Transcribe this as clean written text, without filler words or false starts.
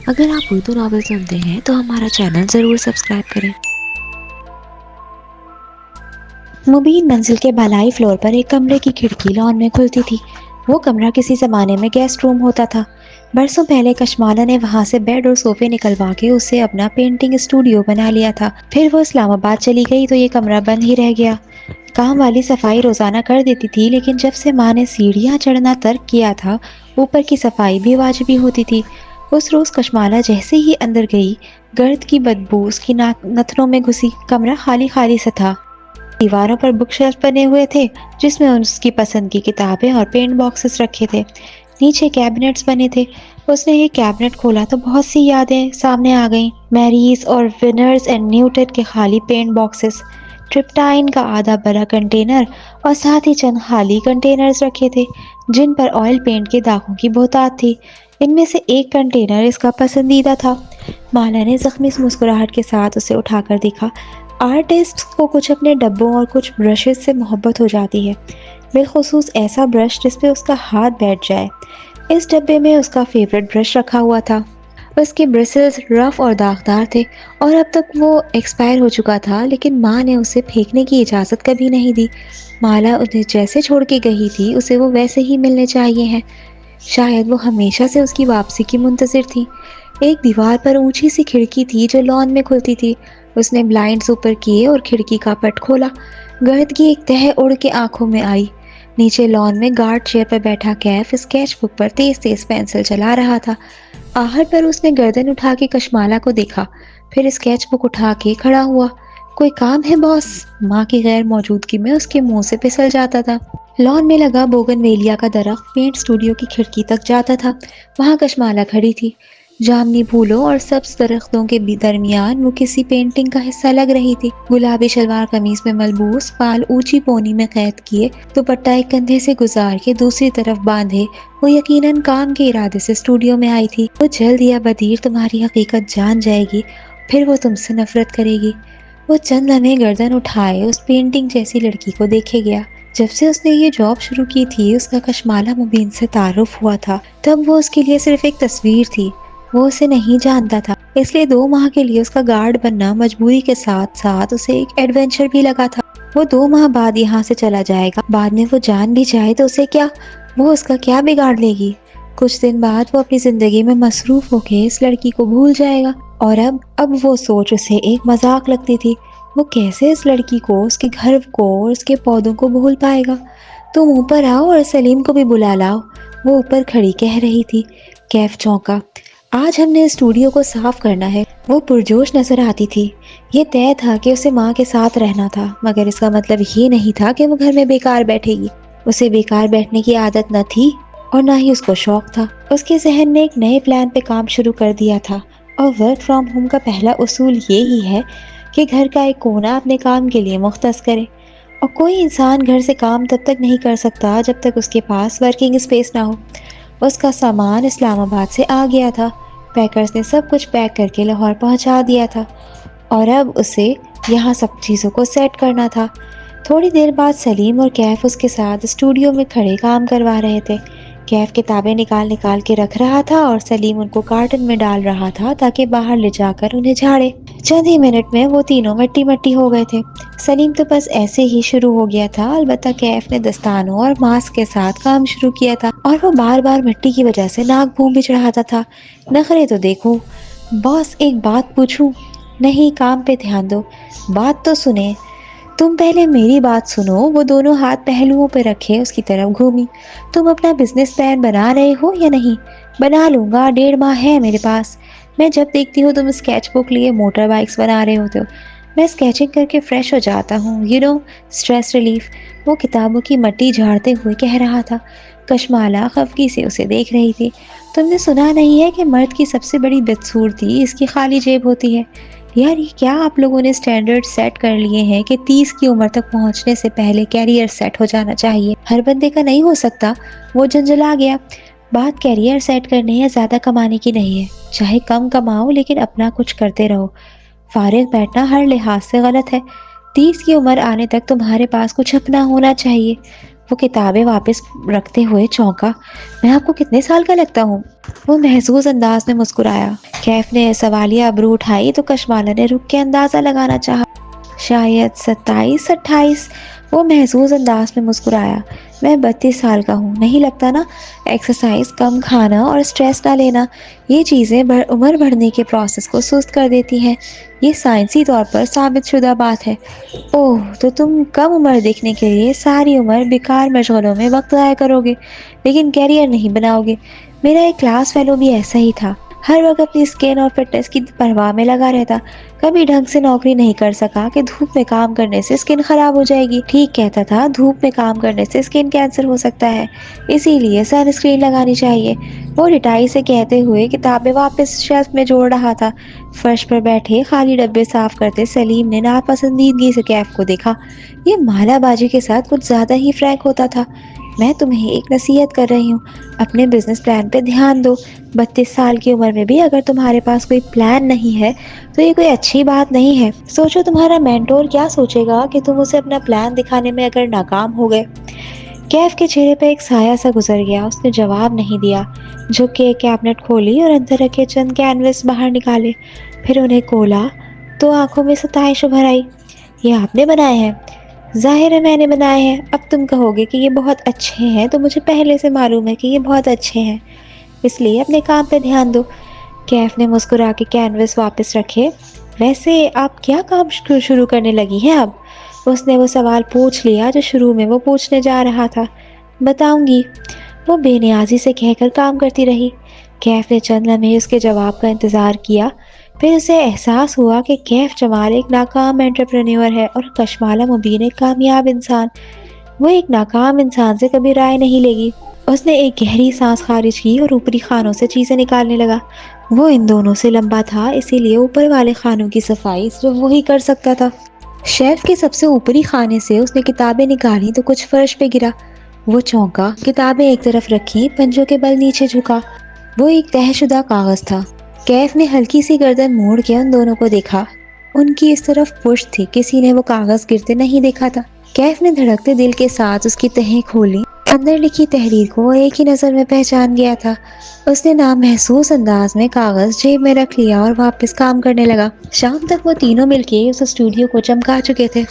اگر آپ اردو ناول سنتے ہیں تو ہمارا چینل ضرور سبسکرائب کریں۔ مبین منزل کے بالائی فلور پر ایک کمرے کی کھڑکی لان میں کھلتی تھی۔ وہ کمرہ کسی زمانے میں گیسٹ روم ہوتا تھا۔ برسوں پہلے کشمالہ نے وہاں سے بیڈ اور صوفے نکلوا کے اسے اپنا پینٹنگ اسٹوڈیو بنا لیا تھا۔ پھر وہ اسلام آباد چلی گئی تو یہ کمرہ بند ہی رہ گیا۔ کام والی صفائی روزانہ کر دیتی تھی، لیکن جب سے ماں نے سیڑھیاں چڑھنا ترک کیا تھا، اوپر کی صفائی بھی واجبی ہوتی تھی۔ اس روز کشمالہ جیسے ہی اندر گئی، گرد کی بدبو اس کی نتنوں میں گھسی۔ کمرہ خالی خالی سا تھا۔ دیواروں پر بک شیلف بنے ہوئے تھے جس میں اس کی پسند کی کتابیں اور پینٹ باکسز رکھے تھے۔ نیچے کیبنٹس بنے تھے۔ اس نے ایک کیبنٹ کھولا تو بہت سی یادیں سامنے آ گئیں۔ میریز اور ونرز اینڈ نیوٹن کے خالی پینٹ باکسز، ٹرپٹائن کا آدھا بھرا کنٹینر اور ساتھ ہی چند خالی کنٹینرز رکھے تھے جن پر آئل پینٹ کے داغوں کی بہتات تھی۔ ان میں سے ایک کنٹینر اس کا پسندیدہ تھا۔ مالا نے زخمی مسکراہٹ کے ساتھ اسے اٹھا کر دیکھا۔ آرٹسٹ کو کچھ اپنے ڈبوں اور کچھ برشز سے محبت ہو جاتی ہے، بالخصوص ایسا برش جس پہ اس کا ہاتھ بیٹھ جائے۔ اس ڈبے میں اس کا فیورٹ برش رکھا ہوا تھا۔ اس کے برسلز رف اور داغدار تھے اور اب تک وہ ایکسپائر ہو چکا تھا، لیکن ماں نے اسے پھینکنے کی اجازت کبھی نہیں دی۔ مالا انہیں جیسے چھوڑ کے گئی تھی اسے وہ ویسے ہی ملنے چاہیے ہیں۔ شاید وہ ہمیشہ سے اس کی واپسی کی منتظر تھی۔ ایک دیوار پر اونچی سی کھڑکی تھی جو لان میں کھلتی تھی۔ اس نے بلائنڈز اوپر کیے اور کھڑکی کا پٹ کھولا۔ گرد کی ایک تہہ اڑ کے آنکھوں میں آئی۔ نیچے لان میں گارڈ چیئر پر بیٹھا کیف اسکیچ بک پر تیز تیز پینسل چلا رہا تھا۔ آہٹ پر اس نے گردن اٹھا کے کشمالہ کو دیکھا، پھر اسکیچ بک اٹھا کے کھڑا ہوا۔ کوئی کام ہے باس؟ ماں کی غیر موجودگی میں اس کے منہ سے پھسل جاتا تھا۔ لان میں لگا بوگن ویلیا کا درخت پینٹ اسٹوڈیو کی کھڑکی تک جاتا تھا۔ وہاں کشمالہ کھڑی تھی، جامنی پھولوں اور سبز درختوں کے درمیان وہ کسی پینٹنگ کا حصہ لگ رہی تھی۔ گلابی شلوار قمیص میں ملبوس، بال اونچی پونی میں قید کیے، دوپٹہ ایک کندھے سے گزار کے دوسری طرف باندھے، وہ یقیناً کام کے ارادے سے اسٹوڈیو میں آئی تھی۔ وہ جلد یا بدیر تمہاری حقیقت جان جائے گی، پھر وہ تم سے نفرت کرے گی۔ وہ چند لمحے گردن اٹھائے اس پینٹنگ جیسی لڑکی کو دیکھے گیا۔ جب سے اس نے یہ جاب شروع کی تھی، اس کا کشمالہ مبین سے تعارف ہوا تھا، تب وہ اس کے لیے صرف ایک تصویر تھی۔ وہ اسے نہیں جانتا تھا، اس لیے 2 ماہ کے لیے اس کا گارڈ بننا مجبوری کے ساتھ ساتھ اسے ایک ایڈونچر بھی لگا تھا۔ وہ 2 ماہ بعد یہاں سے چلا جائے گا، بعد میں وہ جان بھی جائے تو اسے کیا؟ وہ اس کا کیا بگاڑ لے گی؟ کچھ دن بعد وہ اپنی زندگی میں مصروف ہو کے اس لڑکی کو بھول جائے گا، اور اب وہ سوچ اسے ایک مذاق لگتی تھی۔ وہ کیسے اس لڑکی کو، اس کے گھر کو اور اس کے پودوں کو بھول پائے گا؟ تم اوپر آؤ اور سلیم کو بھی بلا لاؤ، وہ اوپر کھڑی کہہ رہی تھی۔ کیف چونکا۔ آج ہم نے اسٹوڈیو کو صاف کرنا ہے۔ وہ پرجوش نظر آتی تھی۔ یہ طے تھا کہ اسے ماں کے ساتھ رہنا تھا، مگر اس کا مطلب یہ نہیں تھا کہ وہ گھر میں بیکار بیٹھے گی۔ اسے بیکار بیٹھنے کی عادت نہ تھی اور نہ ہی اس کو شوق تھا۔ اس کے ذہن نے ایک نئے پلان پہ کام شروع کر دیا تھا، اور ورک فرام ہوم کا پہلا اصول یہی ہے کہ گھر کا ایک کونا اپنے کام کے لیے مختص کرے، اور کوئی انسان گھر سے کام تب تک نہیں کر سکتا جب تک اس کے پاس ورکنگ اسپیس نہ ہو۔ اس کا سامان اسلام آباد سے آ گیا تھا، پیکرز نے سب کچھ پیک کر کے لاہور پہنچا دیا تھا، اور اب اسے یہاں سب چیزوں کو سیٹ کرنا تھا۔ تھوڑی دیر بعد سلیم اور کیف اس کے ساتھ اسٹوڈیو میں کھڑے کام کروا رہے تھے۔ کیف کتابیں نکال کے رکھ رہا تھا اور سلیم ان کو کارٹن میں ڈال رہا تھا تاکہ باہر لے جا کر انہیں جھاڑے۔ چند ہی منٹ میں وہ تینوں مٹی مٹی ہو گئے تھے۔ سلیم تو بس ایسے ہی شروع ہو گیا تھا، البتہ کیف نے دستانوں اور ماسک کے ساتھ کام شروع کیا تھا، اور وہ بار بار مٹی کی وجہ سے ناک بھوں بھی چڑھاتا تھا۔ نخرے تو دیکھو باس، ایک بات پوچھوں؟ نہیں، کام پہ دھیان دو، بات تو سنیں۔ تم پہلے میری بات سنو۔ وہ دونوں ہاتھ پہلوؤں پہ رکھے اس کی طرف گھومی۔ تم اپنا بزنس پلان بنا رہے ہو یا نہیں؟ بنا لوں گا، 1.5 ماہ ہے میرے پاس۔ میں جب دیکھتی ہوں تم اسکیچ بک لیے موٹر بائکس بنا رہے ہوتے ہو، میں اسکیچنگ کر کے فریش ہو جاتا ہوں، اسٹریس ریلیف۔ وہ کتابوں کی مٹی جھاڑتے ہوئے کہہ رہا تھا۔ کشمالہ خفگی سے اسے دیکھ رہی تھی۔ تم نے سنا نہیں ہے کہ مرد کی سب سے بڑی بدصورتی اس کی خالی جیب ہوتی ہے؟ یار، یہ کیا آپ لوگوں نے اسٹینڈرڈ سیٹ کر لیے ہیں کہ 30 کی عمر تک پہنچنے سے پہلے کیریئر سیٹ ہو جانا چاہیے؟ ہر بندے کا نہیں ہو سکتا۔ وہ جھنجھلا گیا۔ بات کیریئر سیٹ کرنے یا زیادہ کمانے کی نہیں ہے، چاہے کم کماؤ لیکن اپنا کچھ کرتے رہو۔ فارغ بیٹھنا ہر لحاظ سے غلط ہے۔ 30 کی عمر آنے تک تمہارے پاس کچھ اپنا ہونا چاہیے۔ وہ کتابیں واپس رکھتے ہوئے چونکا۔ میں آپ کو کتنے سال کا لگتا ہوں؟ وہ محظوظ انداز میں مسکرایا۔ کیف نے سوالیہ ابرو اٹھائی تو کشمالہ نے رک کے اندازہ لگانا چاہا۔ شاید 27 28۔ وہ محظوظ انداز میں مسکرایا۔ میں 32 سال کا ہوں، نہیں لگتا نا؟ ایکسرسائز، کم کھانا اور سٹریس نہ لینا، یہ چیزیں عمر بڑھنے کے پروسیس کو سست کر دیتی ہیں۔ یہ سائنسی طور پر ثابت شدہ بات ہے۔ اوہ، تو تم کم عمر دیکھنے کے لیے ساری عمر بیکار مشغلوں میں وقت ضائع کرو گے لیکن کیریئر نہیں بناؤ گے۔ میرا ایک کلاس فیلو بھی ایسا ہی تھا، ہر وقت اپنی اسکن اور فٹنس کی پرواہ میں لگا رہتا، کبھی ڈھنگ سے نوکری نہیں کر سکا کہ دھوپ میں کام کرنے سے اسکن خراب ہو جائے گی۔ ٹھیک کہتا تھا، دھوپ میں کام کرنے سے اسکن کینسر ہو سکتا ہے، اسی لیے سن اسکرین لگانی چاہیے۔ وہ رٹائی سے کہتے ہوئے کتابیں واپس شیلف میں جوڑ رہا تھا۔ فرش پر بیٹھے خالی ڈبے صاف کرتے سلیم نے ناپسندیدگی سے کیف کو دیکھا۔ یہ مالا بازی کے ساتھ کچھ زیادہ ہی فرینک ہوتا تھا۔ میں تمہیں ایک نصیحت کر رہی ہوں، اپنے بزنس پلان پہ دھیان دو۔ 32 سال کی عمر میں بھی اگر تمہارے پاس کوئی پلان نہیں ہے تو یہ کوئی اچھی بات نہیں ہے۔ سوچو تمہارا مینٹور کیا سوچے گا کہ تم اسے اپنا پلان دکھانے میں اگر ناکام ہو گئے۔ کیف کے چہرے پہ ایک سایہ سا گزر گیا، اس نے جواب نہیں دیا۔ جھک کے ایک کیبنٹ کھولی اور اندر رکھے چند کینوس باہر نکالے، پھر انہیں کھولا تو آنکھوں میں ستائش ابھر آئی۔ یہ آپ نے بنائے ہیں؟ ظاہر ہے میں نے بنائے ہیں۔ اب تم کہو گے کہ یہ بہت اچھے ہیں تو مجھے پہلے سے معلوم ہے کہ یہ بہت اچھے ہیں، اس لیے اپنے کام پہ دھیان دو۔ کیف نے مسکرا کے کینوس واپس رکھے۔ ویسے آپ کیا کام شروع کرنے لگی ہیں اب؟ اس نے وہ سوال پوچھ لیا جو شروع میں وہ پوچھنے جا رہا تھا۔ بتاؤں گی، وہ بے نیازی سے کہہ کر کام کرتی رہی۔ کیف نے چند لمحے اس کے جواب کا انتظار کیا، پھر اسے احساس ہوا کہ کیف جمال ایک ناکام انٹرپرینیور ہے اور کشمالہ مبین ایک کامیاب انسان۔ وہ ایک ناکام انسان سے کبھی رائے نہیں لے گی۔ اس نے ایک گہری سانس خارج کی اور اوپری خانوں سے چیزیں نکالنے لگا۔ وہ ان دونوں سے لمبا تھا، اسی لیے اوپر والے خانوں کی صفائی صرف وہی کر سکتا تھا۔ شیلف کے سب سے اوپری خانے سے اس نے کتابیں نکالی تو کچھ فرش پہ گرا۔ وہ چونکا، کتابیں ایک طرف رکھی، پنجوں کے بل نیچے جھکا۔ وہ ایک تہہ شدہ کاغذ تھا۔ کیف نے ہلکی سی گردن موڑ کے ان دونوں کو دیکھا۔ ان کی اس طرف پشت تھی، کسی نے وہ کاغذ گرتے نہیں دیکھا تھا۔ کیف نے دھڑکتے دل کے ساتھ اس کی تہیں کھولی۔ اندر لکھی تحریر کو وہ ایک ہی نظر میں پہچان گیا تھا۔ اس نے نامحسوس انداز میں کاغذ جیب میں رکھ لیا اور واپس کام کرنے لگا۔ شام تک وہ تینوں مل کے اس اسٹوڈیو کو چمکا چکے تھے۔